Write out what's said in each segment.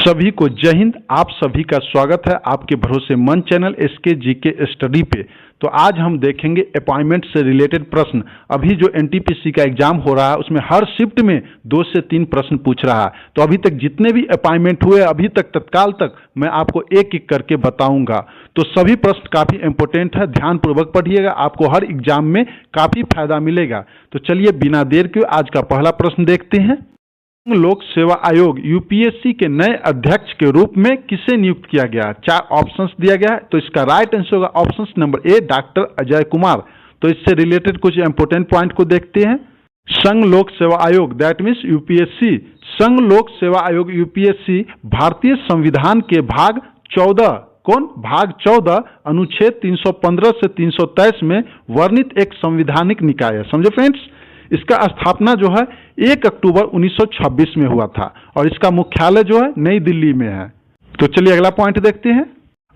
सभी को जय हिंद। आप सभी का स्वागत है आपके भरोसेमंद चैनल एसके जीके स्टडी पे। तो आज हम देखेंगे अपॉइंटमेंट से रिलेटेड प्रश्न। अभी जो एनटीपीसी का एग्जाम हो रहा है उसमें हर शिफ्ट में 2 से 3 प्रश्न पूछ रहा है। तो अभी तक जितने भी अपॉइंटमेंट हुए अभी तक तत्काल तक मैं आपको एक एक करके बताऊंगा। तो सभी प्रश्न काफी इंपॉर्टेंट है, ध्यानपूर्वक पढ़िएगा, आपको हर एग्जाम में काफी फायदा मिलेगा। तो चलिए बिना देर के आज का पहला प्रश्न देखते हैं। लोक सेवा आयोग यूपीएससी के नए अध्यक्ष के रूप में किसे नियुक्त किया गया? 4 ऑप्शंस दिया गया है। तो इसका राइट आंसर होगा ऑप्शन नंबर ए, डॉक्टर अजय कुमार। तो इससे रिलेटेड कुछ इंपोर्टेंट पॉइंट को देखते हैं। संघ लोक सेवा आयोग दैट मीन्स यूपीएससी, संघ लोक सेवा आयोग यूपीएससी भारतीय संविधान के भाग 14 भाग 14 अनुच्छेद 315 से 323 में वर्णित एक संवैधानिक निकाय है। समझे फ्रेंड्स? इसका स्थापना जो है 1 अक्टूबर 1926 में हुआ था और इसका मुख्यालय जो है नई दिल्ली में है। तो चलिए अगला पॉइंट देखते हैं।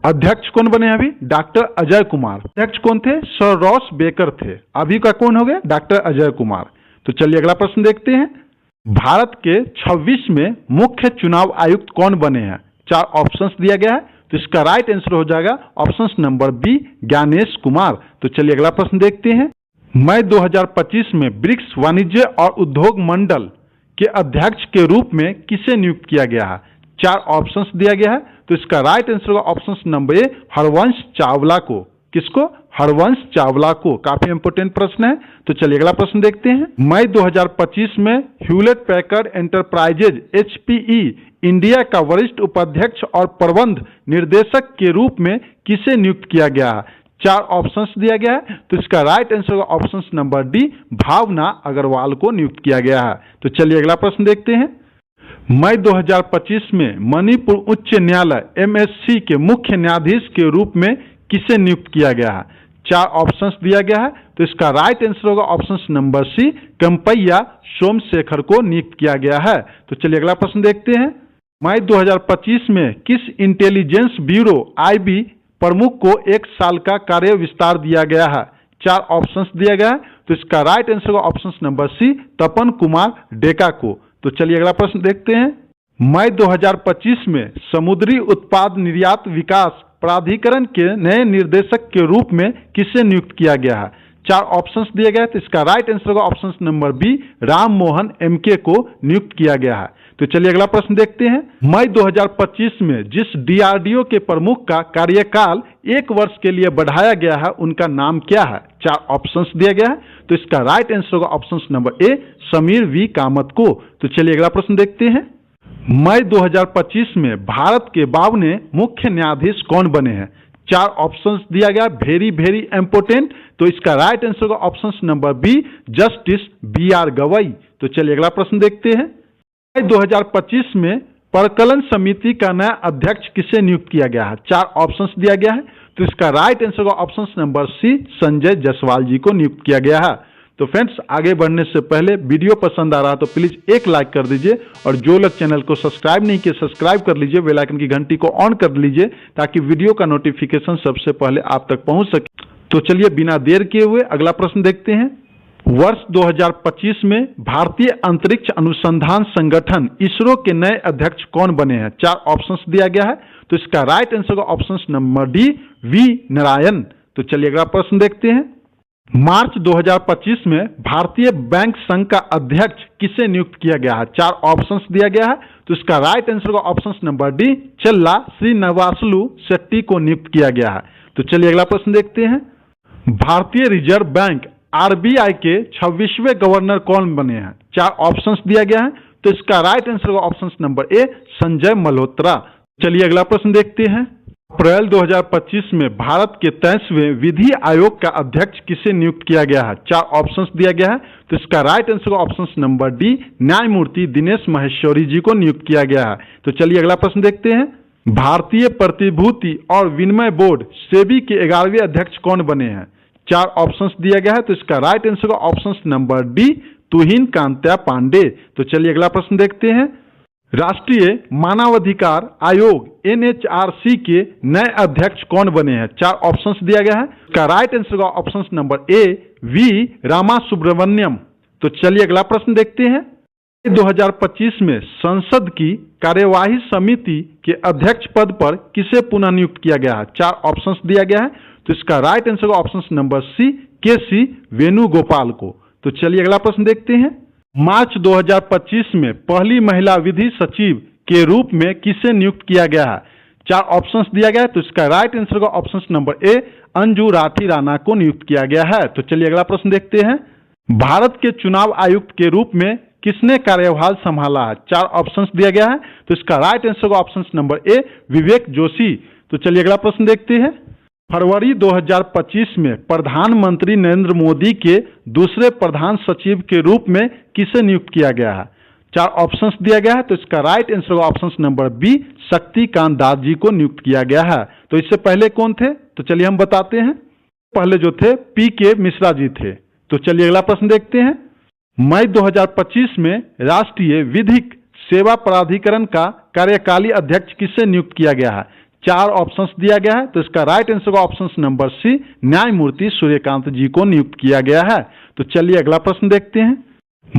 अध्यक्ष कौन बने अभी? डॉक्टर अजय कुमार। अध्यक्ष कौन थे? सर रॉस बेकर थे। अभी का कौन हो गया? डॉक्टर अजय कुमार। तो चलिए अगला प्रश्न देखते हैं। भारत के 26 में मुख्य चुनाव आयुक्त कौन बने हैं? 4 ऑप्शंस दिया गया है। तो इसका राइट आंसर हो जाएगा option number B, Gyanesh Kumar. तो चलिए अगला प्रश्न देखते हैं। मई 2025 में ब्रिक्स वाणिज्य और उद्योग मंडल के अध्यक्ष के रूप में किसे नियुक्त किया गया है? 4 ऑप्शंस दिया गया है। तो इसका राइट आंसर होगा option number A, Harvansh Chawla को। किसको? हरवंश चावला को। काफी इंपोर्टेंट प्रश्न है। तो चलिए अगला प्रश्न देखते हैं। मई 2025 में Hewlett Packard enterprises HPE India का वरिष्ठ उपाध्यक्ष और प्रबंध निर्देशक के रूप में किसे नियुक्त किया गया है? 4 ऑप्शंस दिया गया है। तो इसका राइट आंसर होगा ऑप्शन नंबर डी, भावना अग्रवाल को नियुक्त किया गया है। तो चलिए अगला प्रश्न देखते हैं। मई 2025 में मणिपुर उच्च न्यायालय एमएससी के मुख्य न्यायाधीश के रूप में किसे नियुक्त किया गया है? 4 ऑप्शंस दिया गया है। तो इसका राइट आंसर होगा ऑप्शन नंबर सी, कंपैया सोमशेखर को नियुक्त किया गया है। तो चलिए अगला प्रश्न देखते हैं। मई 2025 में किस इंटेलिजेंस ब्यूरो आईबी प्रमुख को 1 साल का कार्य विस्तार दिया गया है? 4 ऑप्शंस दिया गया है। तो इसका राइट आंसर होगा ऑप्शन नंबर सी, तपन कुमार डेका को। तो चलिए अगला प्रश्न देखते हैं। मई 2025 में समुद्री उत्पाद निर्यात विकास प्राधिकरण के नए निर्देशक के रूप में किसे नियुक्त किया गया है? 4 ऑप्शंस दिए गए। तो इसका राइट आंसर होगा option number B, Ram Mohan MK को नियुक्त किया गया है। तो चलिए अगला प्रश्न देखते हैं। मई 2025 में जिस डीआरडीओ के प्रमुख का कार्यकाल 1 वर्ष के लिए बढ़ाया गया है उनका नाम क्या है? 4 ऑप्शंस दिया गया है। तो इसका राइट आंसर होगा option number A, Sameer V Kamath को। तो चलिए अगला प्रश्न देखते हैं। मई 2025 में भारत के 52वें मुख्य न्यायाधीश कौन बने हैं? 4 ऑप्शंस दिया गया, वेरी वेरी इंपोर्टेंट। तो इसका राइट आंसर होगा option number B, justice BR Gavai. तो चलिए अगला प्रश्न देखते हैं। 2025 में प्रकलन समिति का नया अध्यक्ष किसे नियुक्त किया गया है? 4 ऑप्शंस दिया गया है। तो इसका राइट आंसर होगा option number C, Sanjay Jaiswal ji को नियुक्त किया गया है। तो फ्रेंड्स आगे बढ़ने से पहले वीडियो पसंद आ रहा तो प्लीज एक लाइक कर दीजिए और जो लोग चैनल को सब्सक्राइब नहीं किए सब्सक्राइब कर लीजिए, बेल आइकन की घंटी को ऑन कर लीजिए ताकि वीडियो का नोटिफिकेशन सबसे पहले आप तक पहुंच सके। तो चलिए बिना देर किए हुए अगला प्रश्न देखते हैं। वर्ष 2025 में भारतीय अंतरिक्ष अनुसंधान संगठन इसरो के नए अध्यक्ष कौन बने हैं? 4 ऑप्शंस दिया गया है। तो इसका राइट आंसर होगा option number D, V Narayan. तो चलिए अगला प्रश्न देखते हैं। मार्च 2025 में भारतीय बैंक संघ का अध्यक्ष किसे नियुक्त किया गया है? 4 ऑप्शंस दिया गया है। तो इसका राइट आंसर होगा ऑप्शन नंबर डी, चल्ला श्रीनिवासलू शेट्टी को नियुक्त किया गया है। तो चलिए अगला प्रश्न देखते हैं। भारतीय रिजर्व बैंक आरबीआई के 26वें गवर्नर कौन बने हैं? 4 ऑप्शंस दिया गया है। तो इसका राइट आंसर होगा ऑप्शन नंबर ए, संजय मल्होत्रा। चलिए अगला प्रश्न देखते हैं। अप्रैल 2025 में भारत के 23वें विधि आयोग का अध्यक्ष किसे नियुक्त किया गया है? 4 ऑप्शंस दिया गया है। तो इसका राइट आंसर होगा ऑप्शन नंबर डी, न्यायमूर्ति दिनेश महेश्वरी जी को नियुक्त किया गया है। तो चलिए अगला प्रश्न देखते हैं। भारतीय प्रतिभूति और विनिमय बोर्ड सेबी के 11वें अध्यक्ष कौन बने हैं? 4 ऑप्शंस दिया गया है। तो इसका राइट आंसर होगा ऑप्शन नंबर डी, तुहिन कांत्या पांडे। तो चलिए अगला प्रश्न देखते हैं। राष्ट्रीय मानवाधिकार आयोग NHRC के नए अध्यक्ष कौन बने हैं? 4 ऑप्शंस दिया गया है। इसका राइट आंसर होगा option number A, V Rama Subramaniam. तो चलिए अगला प्रश्न देखते हैं। 2025 में संसद की कार्यवाही समिति के अध्यक्ष पद पर किसे पुनः नियुक्त किया गया है? 4 ऑप्शंस दिया गया है, तो इसका राइट आंसर होगा option number C, KC. Venugopal को। तो चलिए अगला प्रश्न देखते हैं। मार्च 2025 में पहली महिला विधि सचिव के रूप में किसे नियुक्त किया गया है? 4 ऑप्शंस दिया गया है, तो इसका राइट आंसर होगा ऑप्शन नंबर ए, अंजू राठी राणा को नियुक्त किया गया है। तो चलिए अगला प्रश्न देखते हैं। भारत के चुनाव आयुक्त के रूप में किसने कार्यभार संभाला है? 4 ऑप्शंस दिया गया है, तो इसका राइट आंसर होगा ऑप्शन नंबर ए, विवेक जोशी। तो चलिए अगला प्रश्न देखते हैं। फरवरी 2025 में प्रधानमंत्री नरेंद्र मोदी के दूसरे प्रधान सचिव के रूप में किसे नियुक्त किया गया है? 4 ऑप्शंस दिया गया है, तो इसका राइट आंसर होगा option number B, Shaktikanta Das ji को नियुक्त किया गया है। तो इससे पहले कौन थे? तो चलिए हम बताते हैं। पहले जो थे पी.के. मिश्रा जी थे। तो चलिए अगला प्रश्न देखते हैं। मई 2025 में राष्ट्रीय विधिक सेवा प्राधिकरण का कार्यकारी अध्यक्ष किसे नियुक्त किया गया है? 4 ऑप्शंस दिया गया है, तो इसका राइट आंसर होगा ऑप्शन नंबर सी, न्यायमूर्ति सूर्यकांत जी को नियुक्त किया गया है। तो चलिए अगला प्रश्न देखते हैं।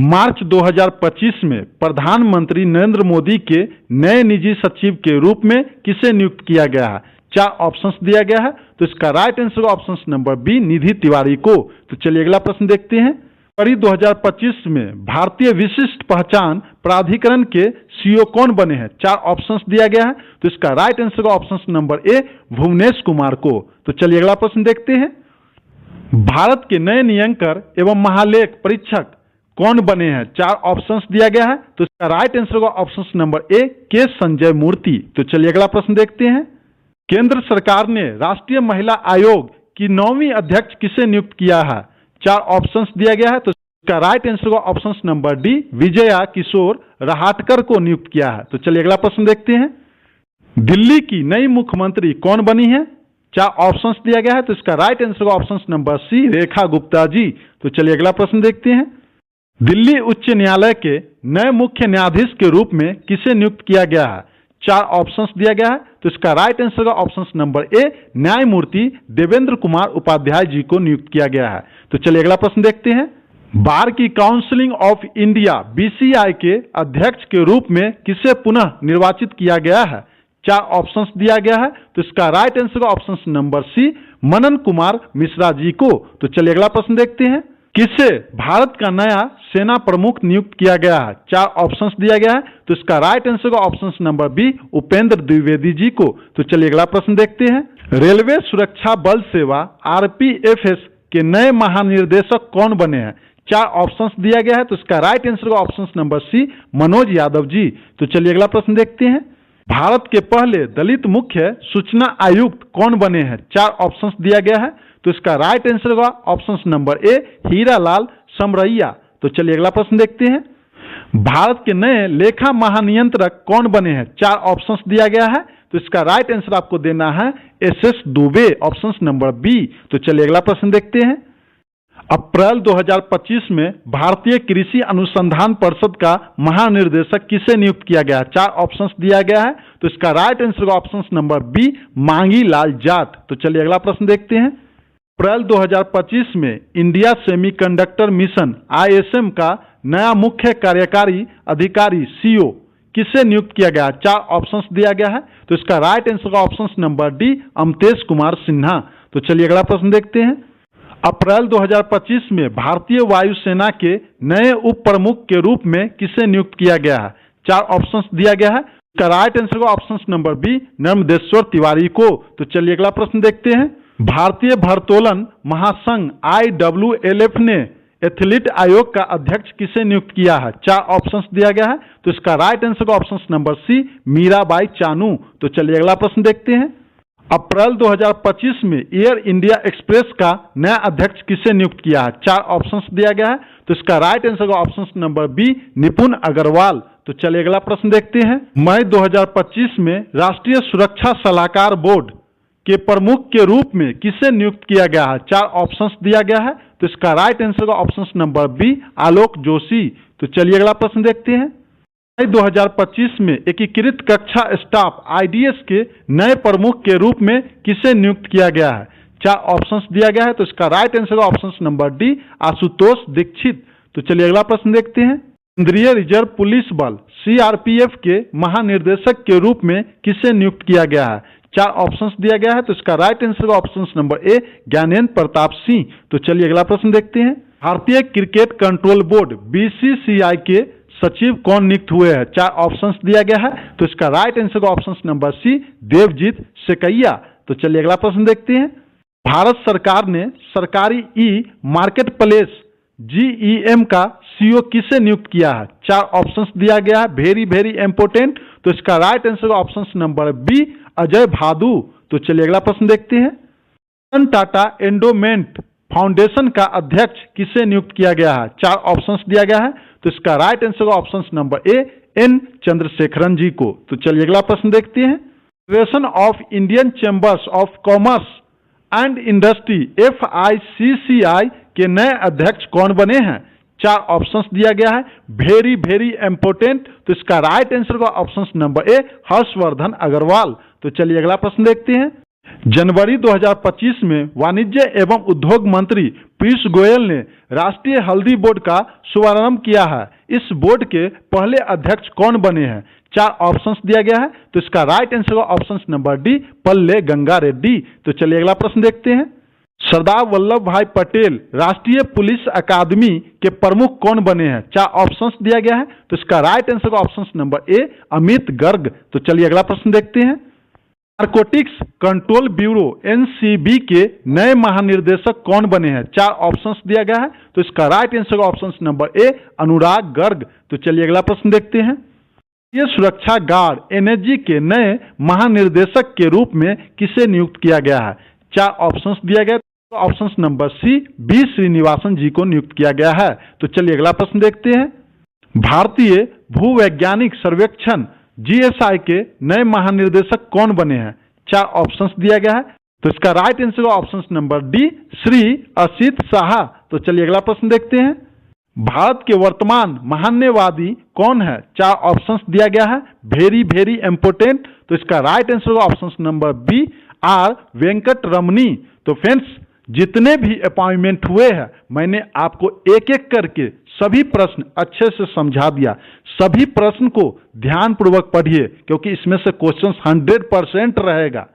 मार्च 2025 में प्रधानमंत्री नरेंद्र मोदी के नए निजी सचिव के रूप में किसे नियुक्त किया गया है? 4 ऑप्शंस दिया गया है, तो इसका राइट आंसर होगा ऑप्शन नंबर बी, निधि तिवारी को। तो चलिए अगला प्रश्न देखते हैं। फरवरी 2025 में भारतीय विशिष्ट पहचान प्राधिकरण के सीईओ कौन बने हैं? 4 ऑप्शंस दिया गया है, तो इसका राइट आंसर होगा ऑप्शन नंबर ए, भुवनेश कुमार को। तो चलिए अगला प्रश्न देखते हैं। भारत के नए नियंकर एवं महालेख परीक्षक कौन बने हैं? 4 ऑप्शंस दिया गया है, तो इसका राइट आंसर होगा ऑप्शन नंबर ए, के संजय मूर्ति। तो चलिए अगला प्रश्न देखते हैं। केंद्र सरकार ने राष्ट्रीय महिला आयोग की 9वीं अध्यक्ष किसे नियुक्त किया है? 4 ऑप्शंस दिया गया है, तो इसका राइट आंसर होगा ऑप्शन नंबर डी, विजया किशोर रहाटकर को नियुक्त किया है। तो चलिए अगला प्रश्न देखते हैं। दिल्ली की नई मुख्यमंत्री कौन बनी है? 4 ऑप्शंस दिया गया है, तो इसका राइट आंसर होगा ऑप्शन नंबर सी, रेखा गुप्ता जी। तो चलिए अगला प्रश्न देखते हैं। दिल्ली उच्च न्यायालय के नए मुख्य न्यायाधीश के रूप में किसे नियुक्त किया गया है? 4 ऑप्शंस दिया गया है, तो इसका राइट आंसर होगा ऑप्शन नंबर ए, न्यायमूर्ति देवेंद्र कुमार उपाध्याय जी को नियुक्त किया गया है। तो चलिए अगला प्रश्न देखते हैं। बार की काउंसिल ऑफ इंडिया बीसीआई के अध्यक्ष के रूप में किसे पुनः निर्वाचित किया गया है? 4 ऑप्शंस दिया गया है, तो इसका राइट आंसर होगा ऑप्शन नंबर सी, मनन कुमार मिश्रा जी को। तो चलिए अगला प्रश्न देखते हैं। किसे भारत का नया सेना प्रमुख नियुक्त किया गया है? 4 ऑप्शंस दिया गया है, तो इसका राइट आंसर होगा option number B, Upendra Dwivedi ji को। तो चलिए अगला प्रश्न देखते हैं। रेलवे सुरक्षा बल सेवा आरपीएफएस के नए महानिर्देशक कौन बने हैं? 4 ऑप्शंस दिया गया है, तो इसका राइट आंसर होगा option number C, Manoj Yadav ji. तो चलिए अगला प्रश्न देखते हैं। भारत के पहले दलित मुख्य सूचना आयुक्त कौन बने हैं? 4 ऑप्शंस दिया गया है, तो इसका राइट आंसर होगा ऑप्शन नंबर ए, हीरालाल समरैया। तो चलिए अगला प्रश्न देखते हैं। भारत के नए लेखा महानियंत्रक कौन बने हैं? 4 ऑप्शंस दिया गया है, तो इसका राइट आंसर आपको देना है S S. Dubey, option number B. तो चलिए अगला प्रश्न देखते हैं। अप्रैल 2025 में भारतीय कृषि अनुसंधान परिषद का महानिर्देशक किसे नियुक्त किया गया? 4 ऑप्शंस दिया गया है, तो इसका राइट आंसर होगा ऑप्शन नंबर बी, मांगी लाल जाट। तो चलिए अगला प्रश्न देखते हैं। अप्रैल 2025 में इंडिया सेमीकंडक्टर मिशन ISM का नया मुख्य कार्यकारी अधिकारी सीईओ किसे नियुक्त किया गया? 4 ऑप्शंस दिया गया है, तो इसका राइट आंसर होगा option number D, Amtesh Kumar Sinha. तो चलिए अगला प्रश्न देखते हैं। अप्रैल 2025 में भारतीय वायुसेना के नए उप प्रमुख के रूप में किसे नियुक्त किया गया है? 4 ऑप्शंस दिया गया है, इसका राइट आंसर होगा option number B, Narmadeshwar Tiwari को। तो चलिए अगला प्रश्न देखते हैं। भारतीय भारोत्तोलन महासंघ IWLF ने एथलीट आयोग का अध्यक्ष किसे नियुक्त किया है? 4 ऑप्शंस दिया गया है, तो इसका राइट आंसर होगा option number C, Mirabai Chanu. तो चलिए अगला प्रश्न देखते हैं। अप्रैल 2025 में एयर इंडिया एक्सप्रेस का नया अध्यक्ष किसे नियुक्त किया है? 4 ऑप्शंस दिया गया है, तो इसका राइट आंसर होगा ऑप्शन नंबर बी, निपुण अग्रवाल। तो चलिए अगला प्रश्न देखते हैं। मई 2025 में राष्ट्रीय सुरक्षा सलाहकार बोर्ड के प्रमुख के रूप में किसे नियुक्त किया गया है? 4 ऑप्शंस दिया गया है, तो इसका राइट आंसर होगा ऑप्शन नंबर बी, आलोक जोशी। तो चलिए अगला प्रश्न देखते हैं। मई 2025 में एकीकृत कक्षा स्टाफ IDS के नए प्रमुख के रूप में किसे नियुक्त किया गया है? 4 ऑप्शंस दिया गया है, तो इसका राइट आंसर होगा option number D, Ashutosh Dixit. तो चलिए अगला प्रश्न देखते हैं। केंद्रीय रिजर्व पुलिस बल सीआरपीएफ के महानिर्देशक के रूप में किसे नियुक्त किया गया है? 4 ऑप्शंस दिया गया है, तो इसका राइट आंसर का ऑप्शन नंबर ए ज्ञानेंद्र प्रताप सिंह। तो चलिए अगला प्रश्न देखते हैं। भारतीय क्रिकेट कंट्रोल बोर्ड बीसीसीआई के सचिव कौन नियुक्त हुए हैं? 4 ऑप्शंस दिया गया है, तो इसका राइट आंसर का ऑप्शन नंबर सी देवजीत सेकैया। तो चलिए अगला प्रश्न देखते हैं। भारत सरकार ने सरकारी ई मार्केट प्लेस जीईएम का सीईओ किसे नियुक्त किया है? 4 ऑप्शंस दिया गया है, वेरी वेरी इंपोर्टेंट। तो इसका राइट आंसर का option number B Ajay Bhadu. तो चलिए अगला प्रश्न देखते हैं। रतन टाटा एंडोमेंट फाउंडेशन का अध्यक्ष किसे नियुक्त किया गया है? 4 ऑप्शंस दिया गया है, तो इसका राइट आंसर का option number A N Chandrasekaran ji को। तो चलिए अगला प्रश्न देखते हैं। Federation of Indian chambers of commerce and industry FICCI के नए अध्यक्ष कौन बने हैं? 4 ऑप्शंस दिया गया है, वेरी वेरी इंपोर्टेंट। तो इसका राइट आंसर का option number A Harshvardhan Agarwal. तो चलिए अगला प्रश्न देखते हैं। जनवरी 2025 में वाणिज्य एवं उद्योग मंत्री पीयूष गोयल ने राष्ट्रीय हल्दी बोर्ड का शुभारंभ किया है। इस बोर्ड के पहले अध्यक्ष कौन बने हैं? 4 ऑप्शंस दिया गया है, तो इसका राइट आंसर का ऑप्शन नंबर डी पल्ले गंगा रेड्डी। तो चलिए अगला प्रश्न देखते हैं। सरदार वल्लभ भाई पटेल राष्ट्रीय पुलिस अकादमी के प्रमुख कौन बने हैं? 4 ऑप्शंस दिया गया है, तो इसका राइट आंसर का ऑप्शन नंबर ए अमित गर्ग। तो चलिए अगला प्रश्न देखते हैं। नारकोटिक्स कंट्रोल ब्यूरो NCB के नए महानिर्देशक कौन बने हैं? 4 ऑप्शंस दिया गया है, तो इसका राइट आंसर का ऑप्शन नंबर ए अनुराग गर्ग। तो चलिए अगला प्रश्न देखते हैं। ये सुरक्षा गार्ड NSG के नए महानिर्देशक के रूप में किसे नियुक्त किया गया है? 4 ऑप्शंस दिया गया, तो option number C B Srinivasan ji को नियुक्त किया गया है। तो चलिए अगला प्रश्न देखते हैं। भारतीय भूवैज्ञानिक सर्वेक्षण GSI के नए महानिर्देशक कौन बने हैं? 4 ऑप्शंस दिया गया है, तो इसका राइट आंसर का option number D Shri Asit Shah. तो चलिए अगला प्रश्न देखते हैं। भारत के वर्तमान महान्यवादी कौन है? 4 ऑप्शंस दिया गया है, वेरी वेरी इंपोर्टेंट। तो इसका राइट आंसर का option number B R Venkat Ramani. तो फ्रेंड्स, जितने भी अपॉइंटमेंट हुए हैं मैंने आपको एक एक करके सभी प्रश्न अच्छे से समझा दिया। सभी प्रश्न को ध्यानपूर्वक पढ़िए, क्योंकि इसमें से क्वेश्चंस 100% रहेगा।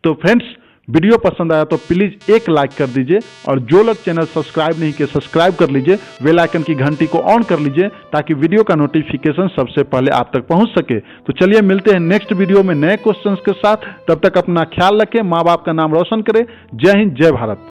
तो फ्रेंड्स, वीडियो पसंद आया तो प्लीज एक लाइक कर दीजिए, और जो लोग चैनल सब्सक्राइब नहीं किए सब्सक्राइब कर लीजिए, बेल आइकन की घंटी को ऑन कर लीजिए, ताकि वीडियो का नोटिफिकेशन सबसे पहले आप तक पहुंच सके। तो चलिए मिलते हैं नेक्स्ट वीडियो में नए क्वेश्चंस के साथ। तब तक अपना ख्याल रखें, माँ बाप का नाम रोशन करें। जय हिंद, जय भारत।